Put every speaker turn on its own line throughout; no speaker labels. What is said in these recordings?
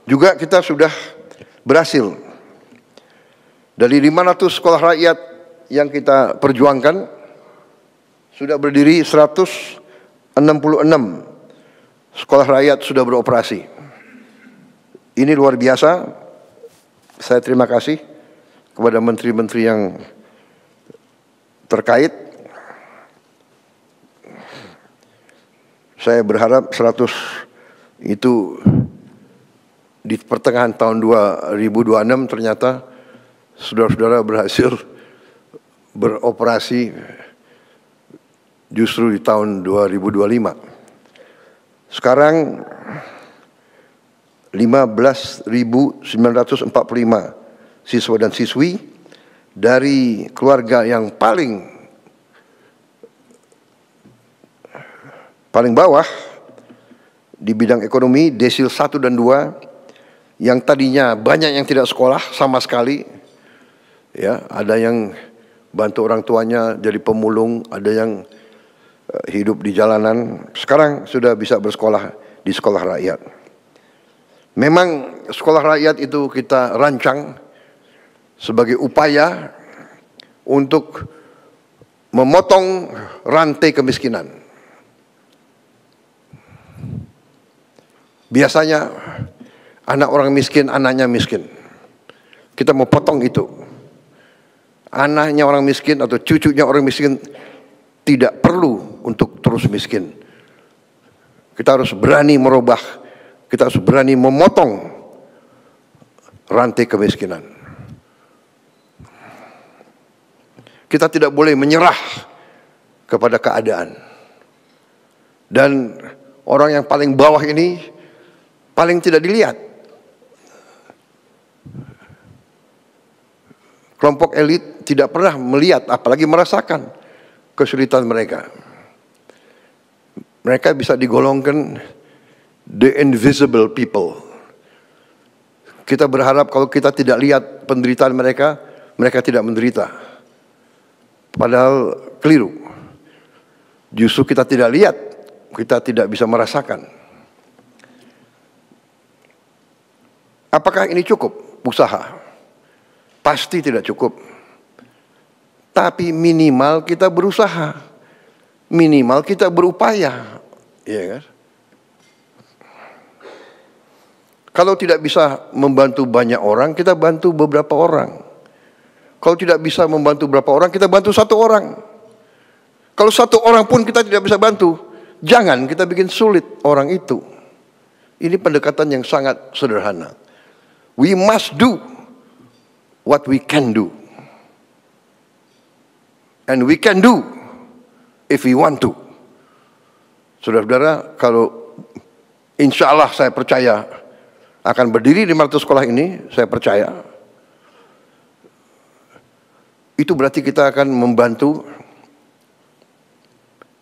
Juga kita sudah berhasil dari 500 sekolah rakyat yang kita perjuangkan, sudah berdiri 166 sekolah rakyat sudah beroperasi. Ini luar biasa. Saya terima kasih kepada menteri-menteri yang terkait. Saya berharap 100 itu di pertengahan tahun 2026 ternyata saudara-saudara berhasil beroperasi justru di tahun 2025. Sekarang 15.945 siswa dan siswi dari keluarga yang paling bawah di bidang ekonomi, desil 1 dan 2, yang tadinya banyak yang tidak sekolah sama sekali, ya, ada yang bantu orang tuanya jadi pemulung, ada yang hidup di jalanan, sekarang sudah bisa bersekolah di sekolah rakyat. Memang sekolah rakyat itu kita rancang sebagai upaya untuk memotong rantai kemiskinan. Biasanya anak orang miskin, anaknya miskin. Kita mau potong itu. Anaknya orang miskin atau cucunya orang miskin tidak perlu untuk terus miskin. Kita harus berani merubah, kita harus berani memotong rantai kemiskinan. Kita tidak boleh menyerah kepada keadaan. Dan orang yang paling bawah ini paling tidak dilihat. Kelompok elit tidak pernah melihat, apalagi merasakan kesulitan mereka. Mereka bisa digolongkan the invisible people. Kita berharap kalau kita tidak lihat penderitaan mereka, mereka tidak menderita. Padahal keliru. Justru kita tidak lihat, kita tidak bisa merasakan. Apakah ini cukup usaha? Pasti tidak cukup. Tapi minimal kita berusaha. Minimal kita berupaya. Ya kan? Kalau tidak bisa membantu banyak orang, kita bantu beberapa orang. Kalau tidak bisa membantu beberapa orang, kita bantu 1 orang. Kalau 1 orang pun kita tidak bisa bantu, jangan kita bikin sulit orang itu. Ini pendekatan yang sangat sederhana. We must do what we can do. And we can do if we want to. Saudara-saudara, kalau insya Allah saya percaya akan berdiri 500 sekolah ini, saya percaya. Itu berarti kita akan membantu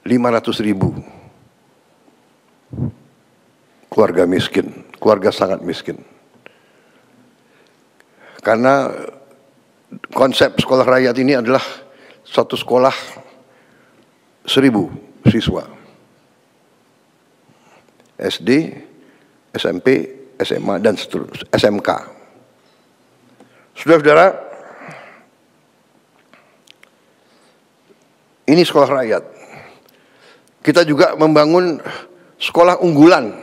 500.000 keluarga miskin, keluarga sangat miskin. Karena konsep sekolah rakyat ini adalah satu sekolah 1.000 siswa. SD, SMP, SMA, dan seterusnya, SMK. Saudara-saudara, ini sekolah rakyat. Kita juga membangun sekolah unggulan.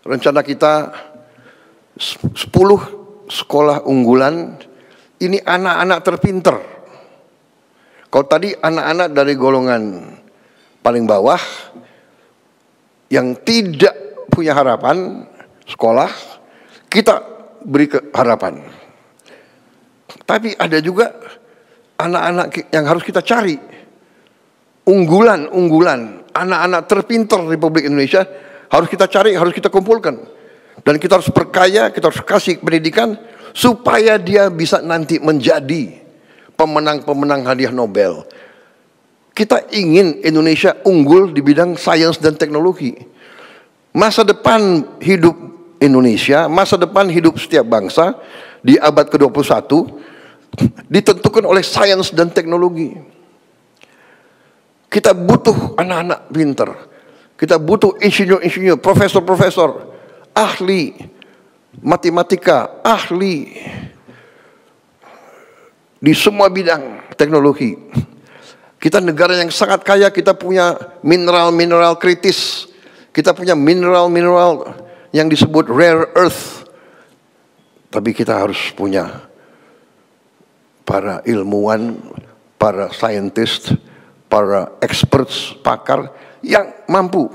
Rencana kita 10 sekolah unggulan, ini anak-anak terpinter. Kalau tadi anak-anak dari golongan paling bawah yang tidak punya harapan sekolah, kita beri harapan. Tapi ada juga anak-anak yang harus kita cari. Unggulan, anak-anak terpinter Republik Indonesia harus kita cari, harus kita kumpulkan. Dan kita harus perkaya, kita harus kasih pendidikan supaya dia bisa nanti menjadi pemenang-pemenang hadiah Nobel. Kita ingin Indonesia unggul di bidang sains dan teknologi. Masa depan hidup Indonesia, masa depan hidup setiap bangsa di abad ke-21 ditentukan oleh sains dan teknologi. Kita butuh anak-anak pintar. Kita butuh insinyur-insinyur, profesor-profesor, ahli matematika, ahli di semua bidang teknologi. Kita negara yang sangat kaya, kita punya mineral-mineral kritis, kita punya mineral-mineral yang disebut rare earth. Tapi kita harus punya para ilmuwan, para scientist, para experts, pakar yang mampu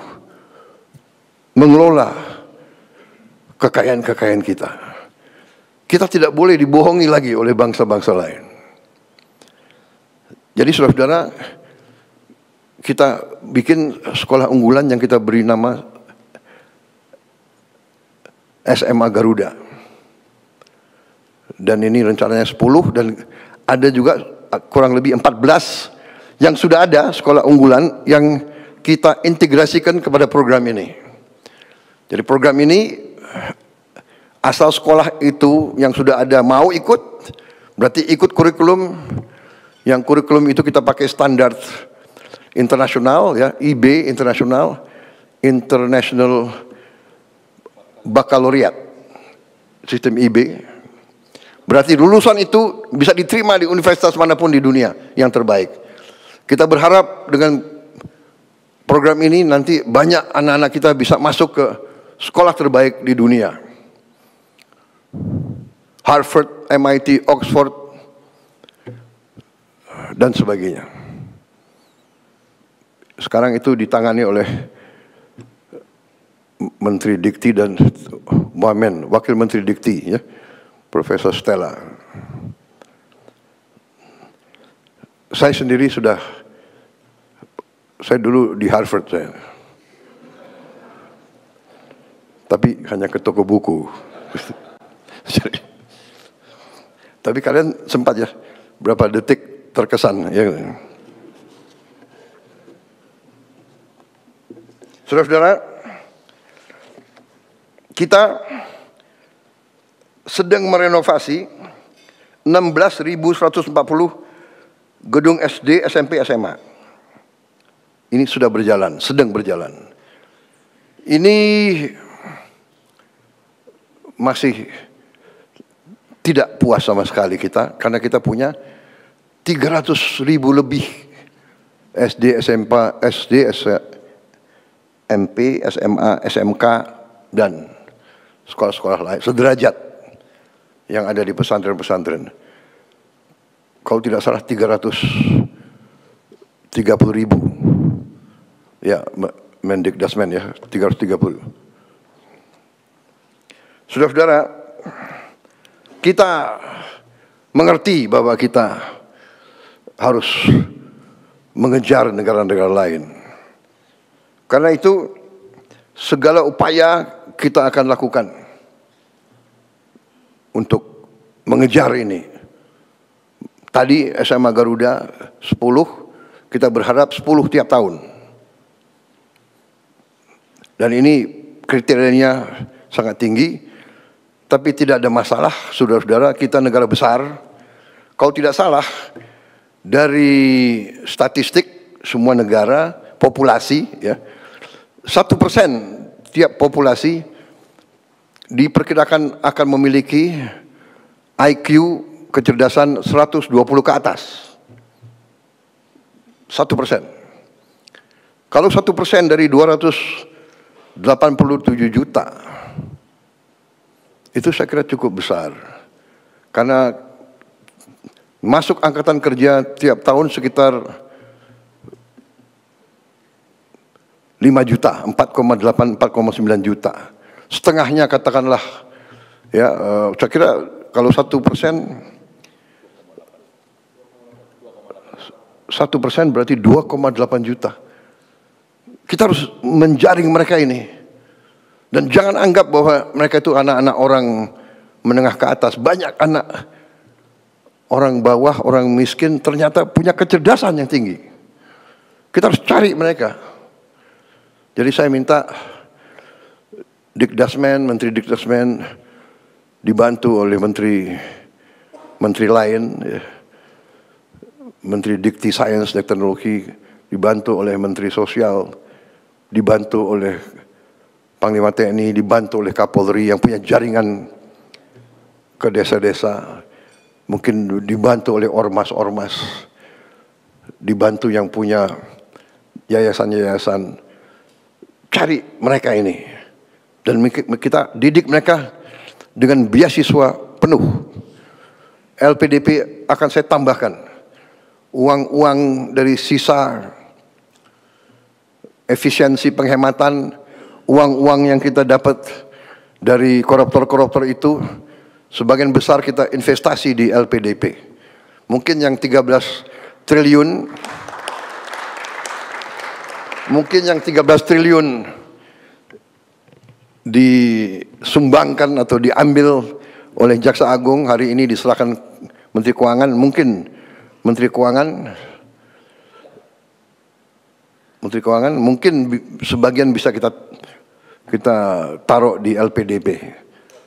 mengelola kekayaan-kekayaan kita. Kita tidak boleh dibohongi lagi oleh bangsa-bangsa lain. Jadi saudara-saudara, kita bikin sekolah unggulan yang kita beri nama SMA Garuda. Dan ini rencananya 10 dan ada juga kurang lebih 14 yang sudah ada sekolah unggulan yang kita integrasikan kepada program ini. Jadi program ini asal sekolah itu yang sudah ada mau ikut, berarti ikut kurikulum. Yang kurikulum itu kita pakai standar internasional, ya, IB internasional, International Baccalaureate, sistem IB. Berarti lulusan itu bisa diterima di universitas manapun di dunia yang terbaik. Kita berharap dengan program ini nanti banyak anak-anak kita bisa masuk ke sekolah terbaik di dunia. Harvard, MIT, Oxford, dan sebagainya. Sekarang itu ditangani oleh Menteri Dikti dan Wamen, Wakil Menteri Dikti, ya, Profesor Stella. Saya sendiri saya dulu di Harvard saya. Tapi hanya ke toko buku. Tapi kalian sempat ya, berapa detik terkesan, ya. Saudara-saudara, kita sedang merenovasi 16.140 gedung SD, SMP, SMA. Ini sudah berjalan, sedang berjalan. Ini masih tidak puas sama sekali kita, karena kita punya 300.000 lebih SD, SMP, SMA, SMK, dan sekolah-sekolah lain sederajat yang ada di pesantren-pesantren. Kalau tidak salah 330.000, ya, Mendikdasmen, ya, 330. Saudara-saudara, kita mengerti bahwa kita harus mengejar negara-negara lain. Karena itu segala upaya kita akan lakukan untuk mengejar ini. Tadi SMA Garuda 10, kita berharap 10 tiap tahun. Dan ini kriterianya sangat tinggi, tapi tidak ada masalah, saudara-saudara, kita negara besar. Kalau tidak salah, dari statistik semua negara, populasi, ya, 1% tiap populasi diperkirakan akan memiliki IQ kecerdasan 120 ke atas. 1%. Kalau 1% dari 287 juta, itu saya kira cukup besar. Karena masuk angkatan kerja tiap tahun sekitar 5 juta, 4,8, 4,9 juta. Setengahnya katakanlah, ya, saya kira kalau 1%, 1% berarti 2,8 juta. Kita harus menjaring mereka ini. Dan jangan anggap bahwa mereka itu anak-anak orang menengah ke atas. Banyak anak orang bawah, orang miskin ternyata punya kecerdasan yang tinggi. Kita harus cari mereka. Jadi saya minta Dikdasmen, Menteri Dikdasmen dibantu oleh menteri lain, ya. Menteri Dikti Sains dan Teknologi dibantu oleh Menteri Sosial, dibantu oleh Panglima TNI dibantu oleh Kapolri yang punya jaringan ke desa-desa, mungkin dibantu oleh ormas-ormas, dibantu yang punya yayasan-yayasan. Cari mereka ini dan kita didik mereka dengan beasiswa penuh. LPDP akan saya tambahkan uang-uang dari sisa efisiensi penghematan, uang-uang yang kita dapat dari koruptor-koruptor itu, sebagian besar kita investasi di LPDP. Mungkin yang 13 triliun, disumbangkan atau diambil oleh Jaksa Agung, hari ini diserahkan Menteri Keuangan. Mungkin Menteri Keuangan mungkin sebagian bisa kita taruh di LPDP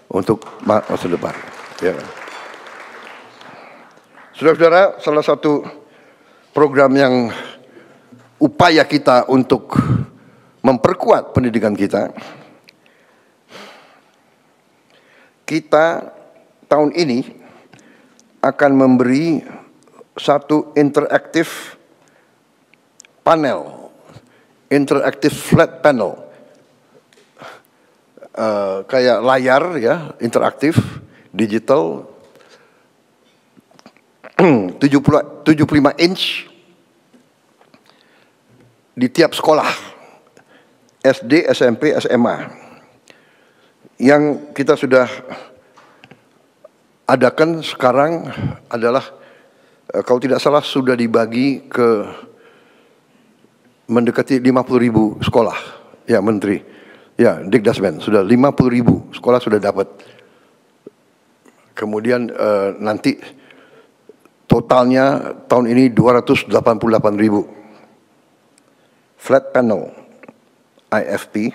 untuk masa depan. Ya. Saudara-saudara, salah satu program yang upaya kita untuk memperkuat pendidikan kita tahun ini akan memberi satu interaktif panel, interaktif flat panel, kayak layar ya, interaktif, digital, 75 inch di tiap sekolah, SD, SMP, SMA, yang kita sudah adakan sekarang adalah, kalau tidak salah sudah dibagi ke mendekati 50.000 sekolah, ya Menteri, ya Dikdasmen, sudah 50.000 sekolah sudah dapat. Kemudian nanti totalnya tahun ini 288.000 flat panel, IFP,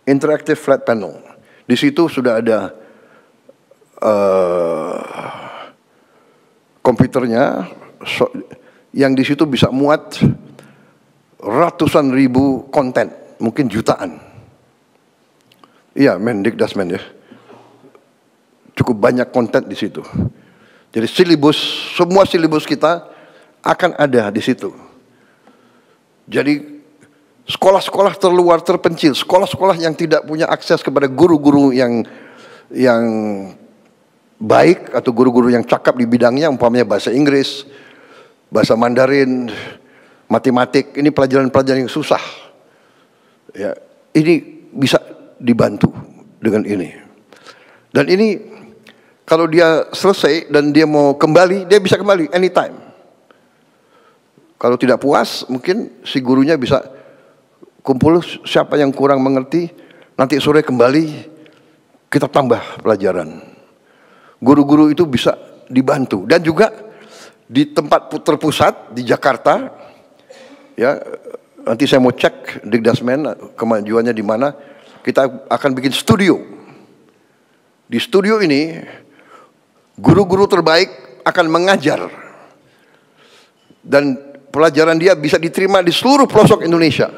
interactive flat panel. Di situ sudah ada komputernya, yang di situ bisa muat ratusan ribu konten, mungkin jutaan. Iya, Mendikdasmen ya. Cukup banyak konten di situ. Jadi semua silibus kita akan ada di situ. Jadi sekolah-sekolah terluar terpencil, sekolah-sekolah yang tidak punya akses kepada guru-guru yang baik atau guru-guru yang cakap di bidangnya, umpamanya bahasa Inggris, bahasa Mandarin, matematik, ini pelajaran-pelajaran yang susah. Ya, ini bisa dibantu dengan ini. Dan ini kalau dia selesai dan dia mau kembali, dia bisa kembali anytime. Kalau tidak puas, mungkin si gurunya bisa kumpul siapa yang kurang mengerti, nanti sore kembali kita tambah pelajaran. Guru-guru itu bisa dibantu. Dan juga di tempat terpusat di Jakarta, ya nanti saya mau cek Dikdasmen kemajuannya di mana. Kita akan bikin studio. Di studio ini guru-guru terbaik akan mengajar dan pelajaran dia bisa diterima di seluruh pelosok Indonesia.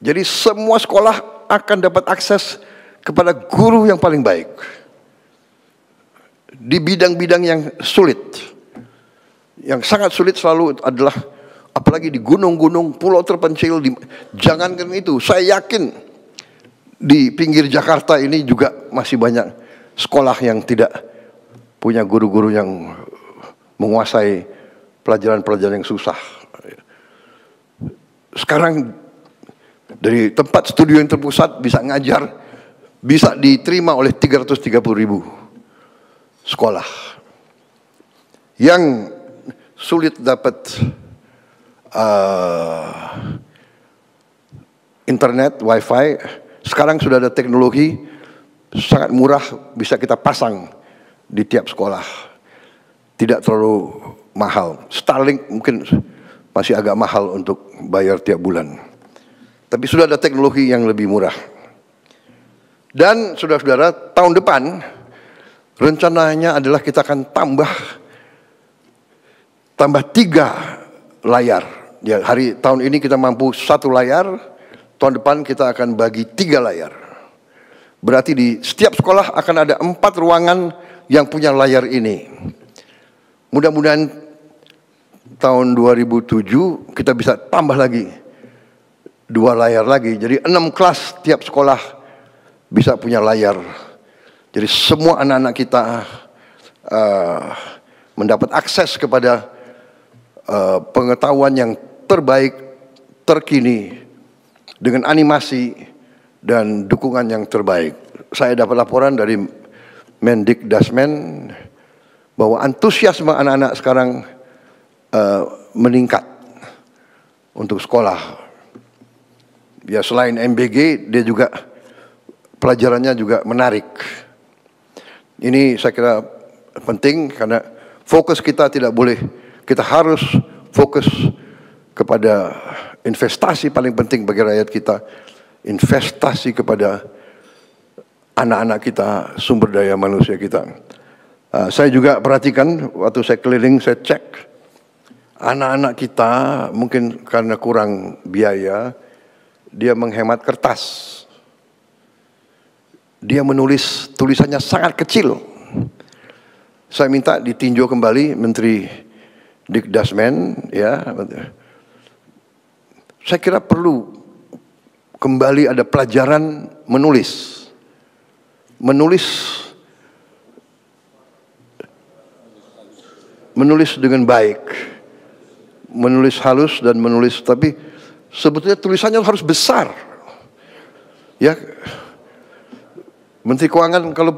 Jadi semua sekolah akan dapat akses kepada guru yang paling baik di bidang-bidang yang sulit. Yang sangat sulit selalu adalah, apalagi di gunung-gunung, pulau terpencil, jangankan itu, saya yakin di pinggir Jakarta ini juga masih banyak sekolah yang tidak punya guru-guru yang menguasai pelajaran-pelajaran yang susah. Sekarang dari tempat studio yang terpusat bisa ngajar, bisa diterima oleh 330.000 sekolah. Yang sulit dapat internet, wifi, sekarang sudah ada teknologi sangat murah, bisa kita pasang di tiap sekolah. Tidak terlalu mahal. Starlink mungkin masih agak mahal untuk bayar tiap bulan. Tapi sudah ada teknologi yang lebih murah. Dan saudara-saudara, tahun depan rencananya adalah kita akan tambah 3 layar Ya, tahun ini kita mampu 1 layar, tahun depan kita akan bagi 3 layar. Berarti di setiap sekolah akan ada 4 ruangan yang punya layar ini. Mudah-mudahan tahun 2007 kita bisa tambah lagi 2 layar lagi. Jadi 6 kelas tiap sekolah bisa punya layar. Jadi semua anak-anak kita mendapat akses kepada pengetahuan yang terbaik, terkini, dengan animasi dan dukungan yang terbaik. Saya dapat laporan dari Mendikdasmen bahwa antusiasme anak-anak sekarang meningkat untuk sekolah. Ya, selain MBG, dia juga pelajarannya juga menarik. Ini saya kira penting karena fokus kita tidak boleh, kita harus fokus kepada investasi paling penting bagi rakyat kita, investasi kepada anak-anak kita, sumber daya manusia kita. Saya juga perhatikan waktu saya keliling, saya cek anak-anak kita mungkin karena kurang biaya, dia menghemat kertas. Dia menulis tulisannya sangat kecil. Saya minta ditinjau kembali Menteri Dikdasmen, ya. Saya kira perlu kembali ada pelajaran menulis. Menulis dengan baik. Menulis halus dan menulis, tapi sebetulnya tulisannya harus besar. Ya. Menteri Keuangan kalau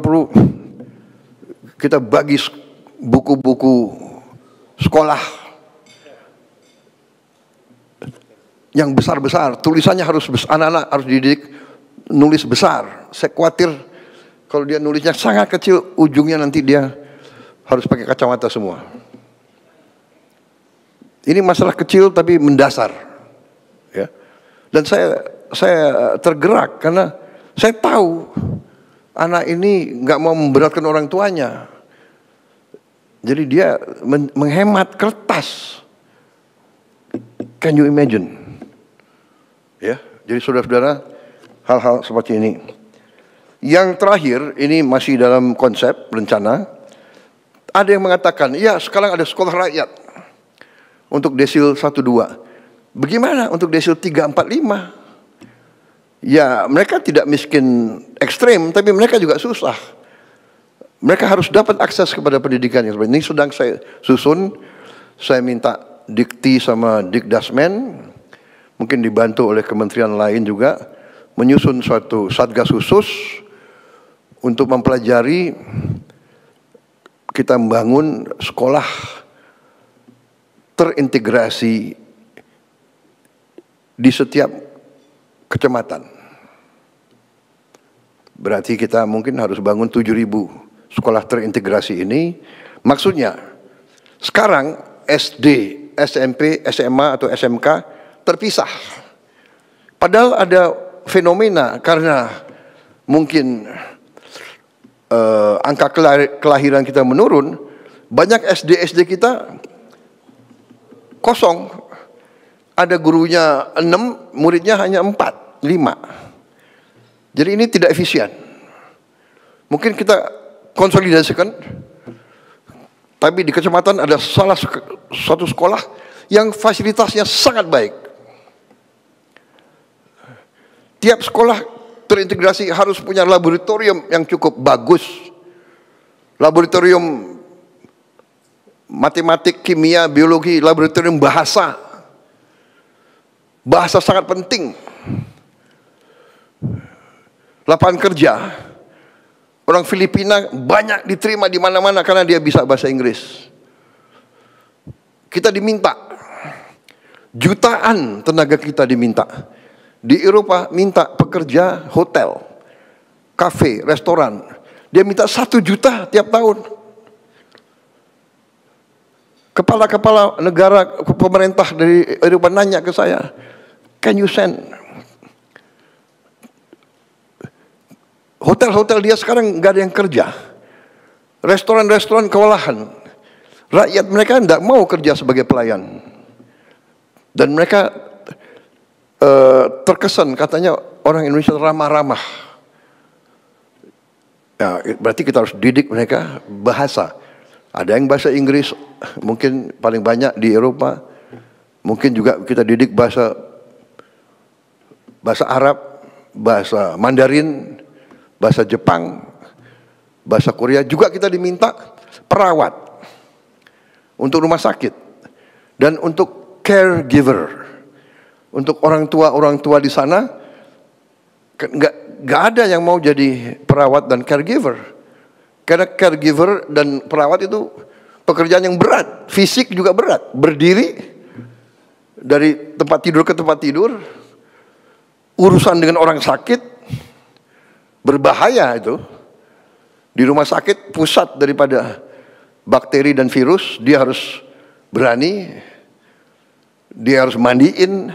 perlu kita bagi buku-buku sekolah yang besar-besar, tulisannya harus besar, anak-anak harus dididik nulis besar. Saya khawatir kalau dia nulisnya sangat kecil, ujungnya nanti dia harus pakai kacamata semua. Ini masalah kecil tapi mendasar, ya. Dan saya tergerak karena saya tahu anak ini nggak mau memberatkan orang tuanya. Jadi dia menghemat kertas. Can you imagine? Ya, jadi saudara-saudara, hal-hal seperti ini. Yang terakhir, ini masih dalam konsep rencana. Ada yang mengatakan, ya sekarang ada sekolah rakyat untuk desil 1-2. Bagaimana untuk desil 3-4-5? Ya, mereka tidak miskin ekstrem, tapi mereka juga susah. Mereka harus dapat akses kepada pendidikan yang seperti ini. Sedang saya susun, saya minta Dikti sama Dikdasmen, mungkin dibantu oleh kementerian lain juga, menyusun suatu satgas khusus untuk mempelajari kita membangun sekolah terintegrasi di setiap kecamatan. Berarti kita mungkin harus bangun 7.000 sekolah terintegrasi ini. Maksudnya, sekarang SD, SMP, SMA atau SMK terpisah. Padahal ada fenomena karena mungkin angka kelahiran kita menurun, banyak SD kita kosong. Ada gurunya 6, muridnya hanya 4, 5. Jadi ini tidak efisien. Mungkin kita konsolidasikan, tapi di kecamatan ada salah satu sekolah yang fasilitasnya sangat baik. Tiap sekolah terintegrasi harus punya laboratorium yang cukup bagus. Laboratorium matematik, kimia, biologi, laboratorium bahasa. Bahasa sangat penting. Lapangan kerja, orang Filipina banyak diterima di mana-mana karena dia bisa bahasa Inggris. Kita diminta, jutaan tenaga kita diminta. Di Eropa minta pekerja hotel, kafe, restoran. Dia minta 1 juta tiap tahun. Kepala-kepala negara, pemerintah dari Eropa nanya ke saya, can you send? Hotel-hotel dia sekarang nggak ada yang kerja. Restoran-restoran kewalahan. Rakyat mereka tidak mau kerja sebagai pelayan. Dan mereka terkesan katanya orang Indonesia ramah-ramah. Ya, berarti kita harus didik mereka bahasa. Ada yang bahasa Inggris, mungkin paling banyak di Eropa. Mungkin juga kita didik bahasa Arab, bahasa Mandarin, bahasa Jepang, bahasa Korea. Juga kita diminta perawat untuk rumah sakit dan untuk caregiver, untuk orang tua di sana. Nggak ada yang mau jadi perawat dan caregiver. Karena caregiver dan perawat itu pekerjaan yang berat, fisik juga berat. Berdiri dari tempat tidur ke tempat tidur, urusan dengan orang sakit, berbahaya itu. Di rumah sakit pusat daripada bakteri dan virus, dia harus berani, dia harus mandiin.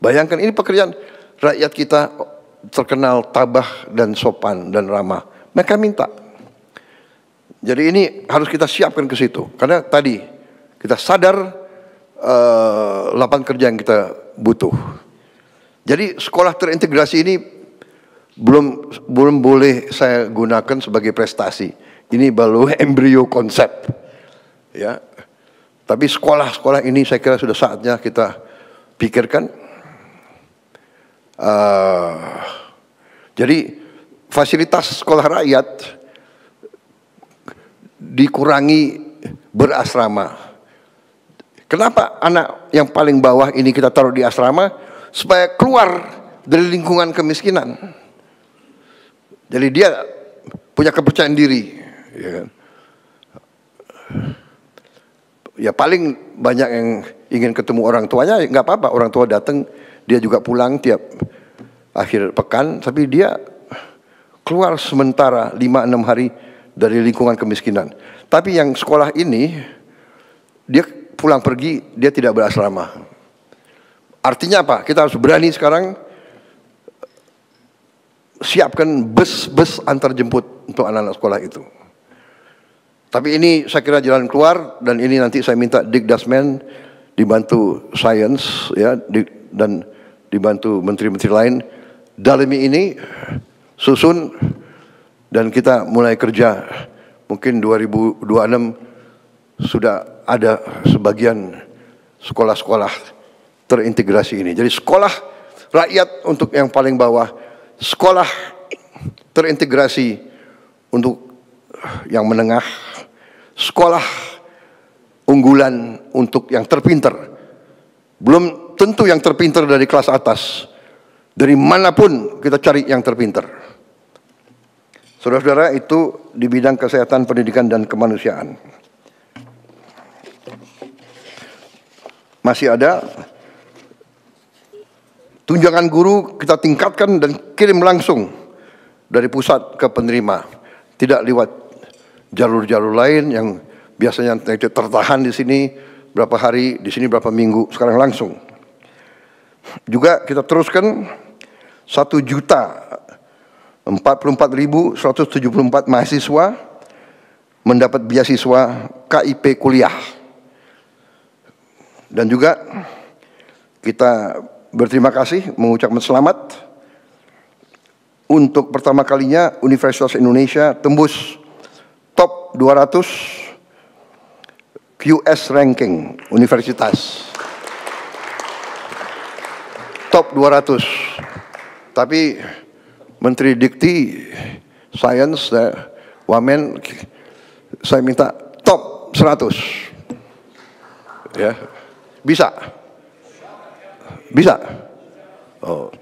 Bayangkan ini pekerjaan. Rakyat kita terkenal tabah dan sopan dan ramah. Mereka minta. Jadi ini harus kita siapkan ke situ. Karena tadi kita sadar lapangan kerja yang kita butuh. Jadi sekolah terintegrasi ini belum boleh saya gunakan sebagai prestasi. Ini baru embrio konsep. Ya. Tapi sekolah-sekolah ini saya kira sudah saatnya kita pikirkan. Jadi fasilitas sekolah rakyat dikurangi berasrama. Kenapa anak yang paling bawah ini kita taruh di asrama? Supaya keluar dari lingkungan kemiskinan. Jadi dia punya kepercayaan diri. Ya kan? Ya paling banyak yang ingin ketemu orang tuanya, nggak apa-apa. Orang tua datang, dia juga pulang tiap akhir pekan. Tapi dia keluar sementara 5-6 hari dari lingkungan kemiskinan. Tapi yang sekolah ini, dia pulang pergi, dia tidak berasrama. Artinya apa? Kita harus berani sekarang siapkan bus-bus antar jemput untuk anak-anak sekolah itu. Tapi ini saya kira jalan keluar, dan ini nanti saya minta Dikdasmen dibantu Sains ya, dan dibantu menteri-menteri lain dalami ini, susun, dan kita mulai kerja. Mungkin 2026 sudah ada sebagian sekolah-sekolah terintegrasi ini. Jadi sekolah rakyat untuk yang paling bawah, sekolah terintegrasi untuk yang menengah, sekolah unggulan untuk yang terpinter. Belum tentu yang terpinter dari kelas atas. Dari manapun kita cari yang terpinter. Saudara-saudara, itu di bidang kesehatan, pendidikan, dan kemanusiaan. Masih ada tunjangan guru kita tingkatkan dan kirim langsung dari pusat ke penerima. Tidak lewat jalur-jalur lain yang biasanya tertahan di sini berapa hari, di sini berapa minggu, sekarang langsung. Juga kita teruskan 1.044.174 mahasiswa mendapat beasiswa KIP kuliah. Dan juga kita berterima kasih, mengucapkan selamat untuk pertama kalinya Universitas Indonesia tembus top 200 QS ranking universitas. Top 200. Tapi Menteri Dikti, Sains, Wamen, saya minta top 100. Ya. Bisa? Bisa? Oh.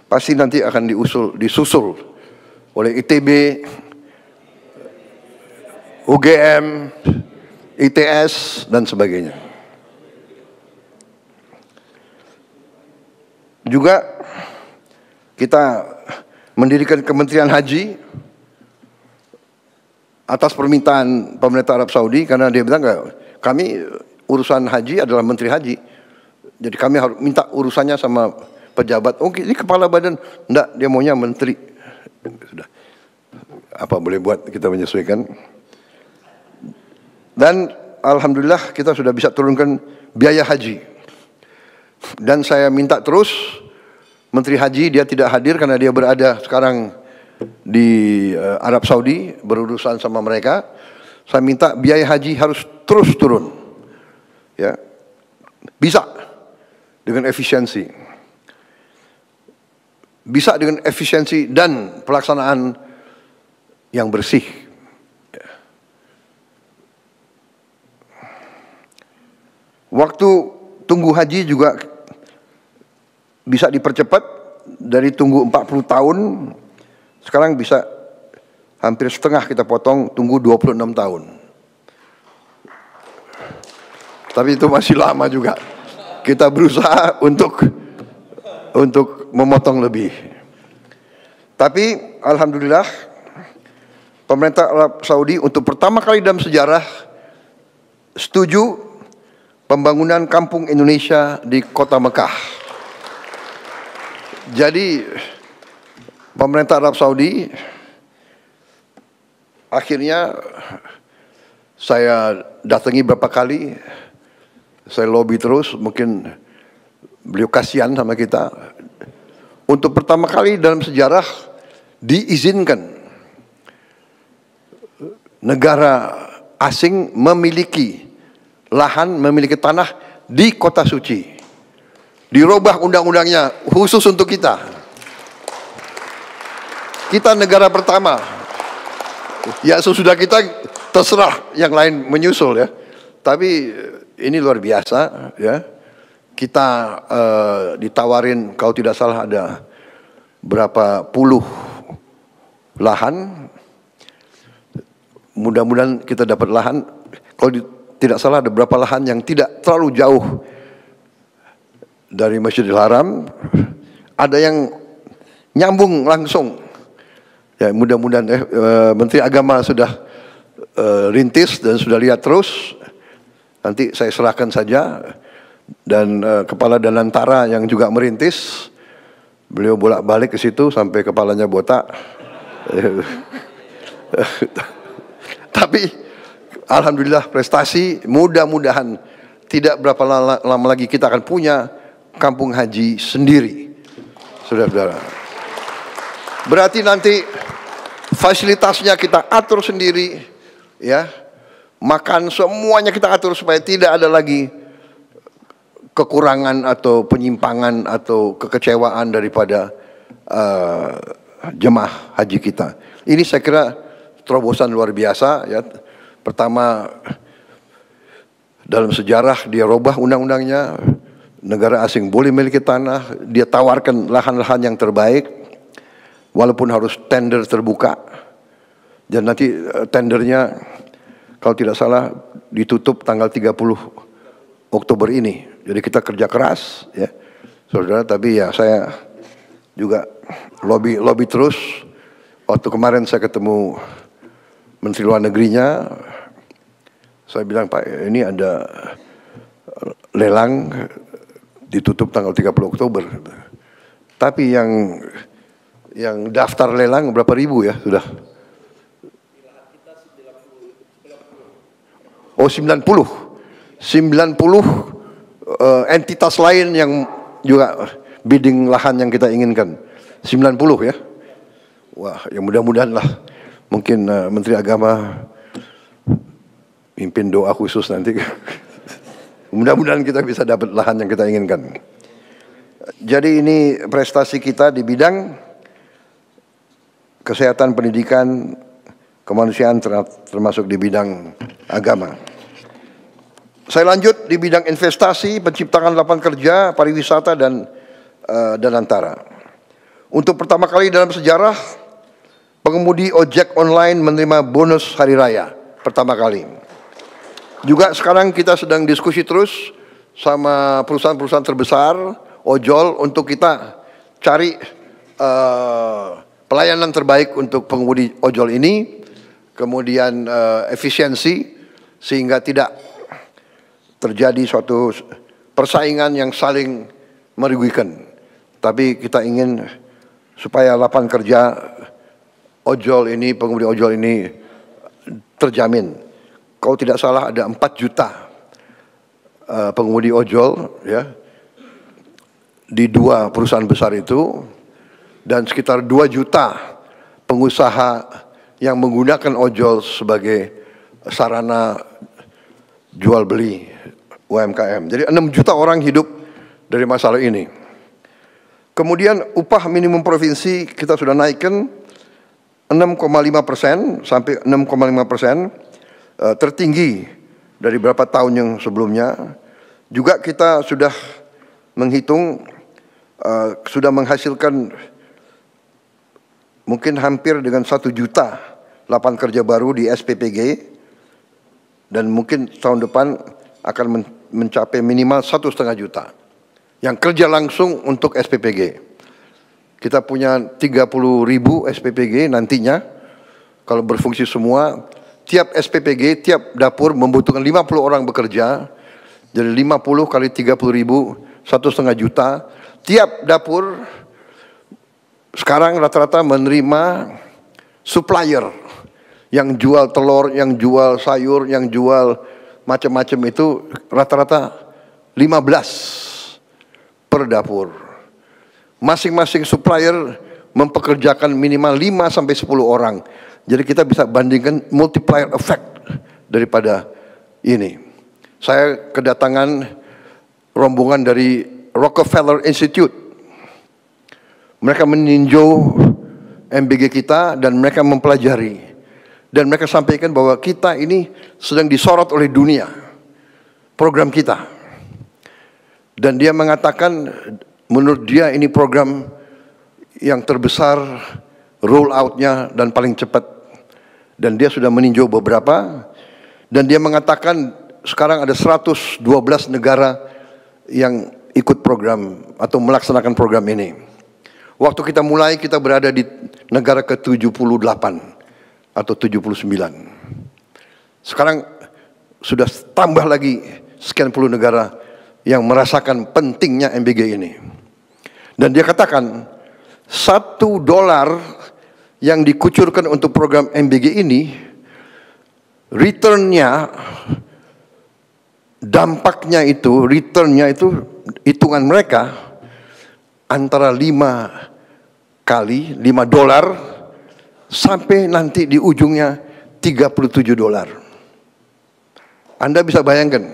Pasti nanti akan disusul oleh ITB, UGM, ITS, dan sebagainya. Juga kita mendirikan Kementerian Haji atas permintaan pemerintah Arab Saudi, karena dia bilang kami urusan haji adalah Menteri Haji. Jadi kami harus minta urusannya sama pejabat, oke ini kepala badan, enggak, dia maunya menteri. Sudah, apa boleh buat, kita menyesuaikan. Dan alhamdulillah kita sudah bisa turunkan biaya haji. Dan saya minta terus, Menteri Haji dia tidak hadir karena dia berada sekarang di Arab Saudi, berurusan sama mereka. Saya minta biaya haji harus terus turun, ya, bisa dengan efisiensi, bisa dengan efisiensi dan pelaksanaan yang bersih. Waktu tunggu haji juga bisa dipercepat dari tunggu 40 tahun, sekarang bisa hampir setengah kita potong, tunggu 26 tahun. Tapi itu masih lama juga. Kita berusaha untuk memotong lebih. Tapi alhamdulillah pemerintah Arab Saudi untuk pertama kali dalam sejarah setuju pembangunan kampung Indonesia di kota Mekah. Jadi pemerintah Arab Saudi akhirnya saya datangi beberapa kali, saya lobby terus, mungkin beliau kasihan sama kita. Untuk pertama kali dalam sejarah diizinkan negara asing memiliki lahan, memiliki tanah di kota suci. Dirubah undang-undangnya khusus untuk kita. Kita negara pertama. Ya sesudah kita terserah yang lain menyusul ya. Tapi ini luar biasa ya. Kita ditawarin kalau tidak salah ada berapa puluh lahan. Mudah-mudahan kita dapat lahan. Kalau tidak salah ada berapa lahan yang tidak terlalu jauh dari Masjidil Haram. Ada yang nyambung langsung. Ya mudah-mudahan Menteri Agama sudah rintis dan sudah lihat terus. Nanti saya serahkan saja. Dan Kepala Danantara yang juga merintis. Beliau bolak-balik ke situ sampai kepalanya botak. Tapi alhamdulillah prestasi, mudah-mudahan tidak berapa lama lagi kita akan punya kampung haji sendiri. Saudara-saudara. Berarti nanti fasilitasnya kita atur sendiri, ya, makan semuanya kita atur supaya tidak ada lagi kekurangan atau penyimpangan atau kekecewaan daripada jemaah haji kita. Ini saya kira terobosan luar biasa, ya. Pertama dalam sejarah dia robah undang-undangnya, negara asing boleh memiliki tanah, dia tawarkan lahan-lahan yang terbaik. Walaupun harus tender terbuka, dan nanti tendernya kalau tidak salah ditutup tanggal 30 Oktober ini. Jadi kita kerja keras, ya, saudara. Tapi ya saya juga lobby terus. Waktu kemarin saya ketemu Menteri Luar Negerinya, saya bilang Pak ini ada lelang ditutup tanggal 30 Oktober. Tapi yang daftar lelang berapa ribu ya sudah? Oh 90 entitas lain yang juga bidding lahan yang kita inginkan. 90 ya. Wah, ya mudah-mudahan lah. Mungkin Menteri Agama pimpin doa khusus nanti. Mudah-mudahan kita bisa dapat lahan yang kita inginkan. Jadi ini prestasi kita di bidang kesehatan, pendidikan, kemanusiaan, termasuk di bidang agama. Saya lanjut di bidang investasi, penciptaan lapangan kerja, pariwisata, dan danantara. Untuk pertama kali dalam sejarah, pengemudi ojek online menerima bonus hari raya. Pertama kali. Juga sekarang kita sedang diskusi terus sama perusahaan-perusahaan terbesar, ojol, untuk kita cari pelayanan terbaik untuk pengemudi ojol ini, kemudian efisiensi sehingga tidak terjadi suatu persaingan yang saling merugikan. Tapi kita ingin supaya lapangan kerja ojol ini, pengemudi ojol ini terjamin. Kalau tidak salah ada 4 juta pengemudi ojol ya di 2 perusahaan besar itu, dan sekitar 2 juta pengusaha yang menggunakan ojol sebagai sarana jual beli UMKM. Jadi 6 juta orang hidup dari masalah ini. Kemudian upah minimum provinsi kita sudah naikkan 6,5% sampai 6,5%, tertinggi dari beberapa tahun yang sebelumnya. Juga kita sudah menghitung, sudah menghasilkan mungkin hampir dengan 1 juta lapangan kerja baru di SPPG, dan mungkin tahun depan akan mencapai minimal 1,5 juta yang kerja langsung untuk SPPG. Kita punya 30.000 SPPG nantinya kalau berfungsi semua. Tiap SPPG, tiap dapur membutuhkan 50 orang bekerja. Jadi 50 kali 30.000, 1,5 juta. Tiap dapur sekarang rata-rata menerima supplier yang jual telur, yang jual sayur, yang jual macam-macam itu rata-rata 15 per dapur. Masing-masing supplier mempekerjakan minimal 5 sampai 10 orang. Jadi kita bisa bandingkan multiplier effect daripada ini. Saya kedatangan rombongan dari Rockefeller Institute. Mereka meninjau MBG kita dan mereka mempelajari. Dan mereka sampaikan bahwa kita ini sedang disorot oleh dunia, program kita. Dan dia mengatakan menurut dia ini program yang terbesar, roll out-nya dan paling cepat. Dan dia sudah meninjau beberapa. Dan dia mengatakan sekarang ada 112 negara yang ikut program atau melaksanakan program ini. Waktu kita mulai kita berada di negara ke-78 atau 79. Sekarang sudah tambah lagi sekian puluh negara yang merasakan pentingnya MBG ini. Dan dia katakan $1 yang dikucurkan untuk program MBG ini, returnnya, dampaknya itu, returnnya itu hitungan mereka antara 5 kali $5 sampai nanti di ujungnya $37. Anda bisa bayangkan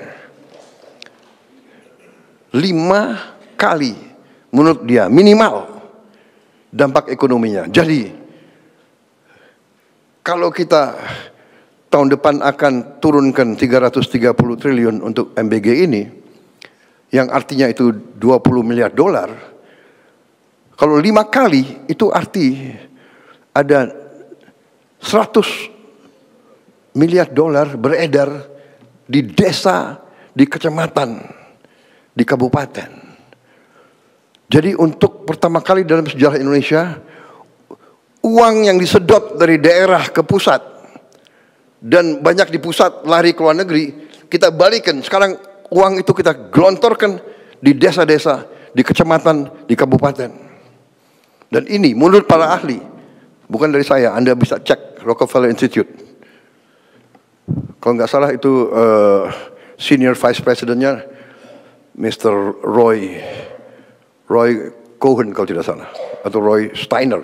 5 kali menurut dia minimal dampak ekonominya. Jadi kalau kita tahun depan akan turunkan 330 triliun untuk MBG ini, yang artinya itu $20 miliar. Kalau 5 kali itu arti ada $100 miliar beredar di desa, di kecamatan, di kabupaten. Jadi untuk pertama kali dalam sejarah Indonesia, uang yang disedot dari daerah ke pusat dan banyak di pusat lari ke luar negeri, kita balikan. Sekarang uang itu kita gelontorkan di desa-desa, di kecamatan, di kabupaten. Dan ini menurut para ahli, bukan dari saya. Anda bisa cek Rockefeller Institute. Kalau nggak salah itu senior vice presidentnya Mr. Roy Cohen kalau tidak salah, atau Roy Steiner.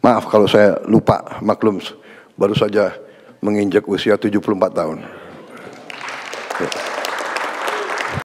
Maaf kalau saya lupa, maklum baru saja menginjak usia 74 tahun. Ya.